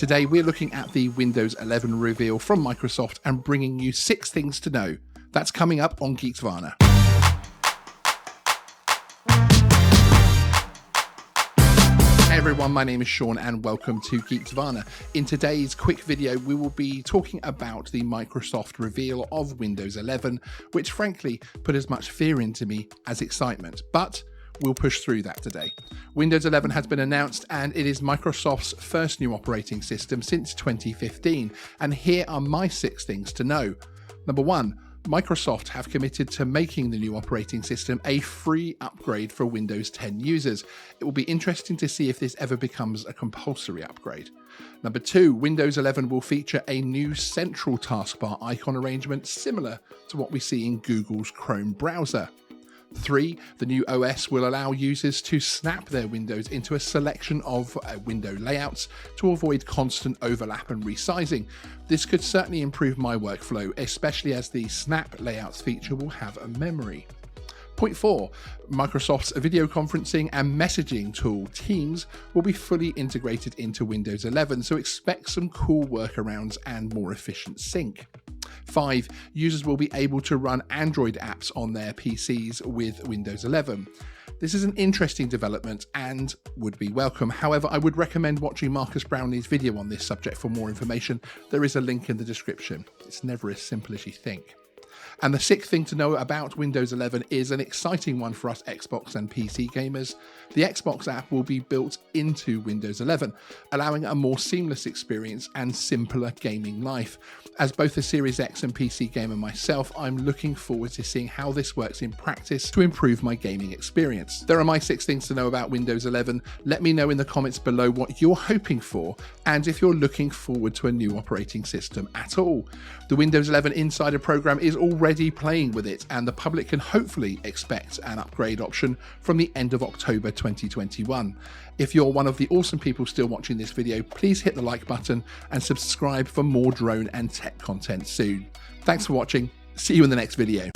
Today we're looking at the Windows 11 reveal from Microsoft and bringing you 6 things to know. That's coming up on Geeksvana. Hey everyone, my name is Sean and welcome to Geeksvana. In today's quick video, we will be talking about the Microsoft reveal of Windows 11, which frankly put as much fear into me as excitement, but we'll push through that today. Windows 11 has been announced and it is Microsoft's first new operating system since 2015. And here are my 6 things to know. Number 1, Microsoft have committed to making the new operating system a free upgrade for Windows 10 users. It will be interesting to see if this ever becomes a compulsory upgrade. Number 2, Windows 11 will feature a new central taskbar icon arrangement similar to what we see in Google's Chrome browser. 3, the new OS will allow users to snap their windows into a selection of window layouts to avoid constant overlap and resizing. This could certainly improve my workflow, especially as the snap layouts feature will have a memory. Point 4, Microsoft's video conferencing and messaging tool Teams will be fully integrated into Windows 11, so expect some cool workarounds and more efficient sync. 5, users will be able to run Android apps on their PCs with Windows 11. This is an interesting development and would be welcome. However, I would recommend watching Marques Brownlee's video on this subject for more information. There is a link in the description. It's never as simple as you think. And the 6th thing to know about Windows 11 is an exciting one for us Xbox and PC gamers. The Xbox app will be built into Windows 11, allowing a more seamless experience and simpler gaming life. As both a Series X and PC gamer myself, I'm looking forward to seeing how this works in practice to improve my gaming experience. There are my 6 things to know about Windows 11. Let me know in the comments below what you're hoping for and if you're looking forward to a new operating system at all. The Windows 11 Insider program is already playing with it and the public can hopefully expect an upgrade option from the end of October 2021. If you're one of the awesome people still watching this video, please hit the like button and subscribe for more drone and tech content soon. Thanks for watching. See you in the next video.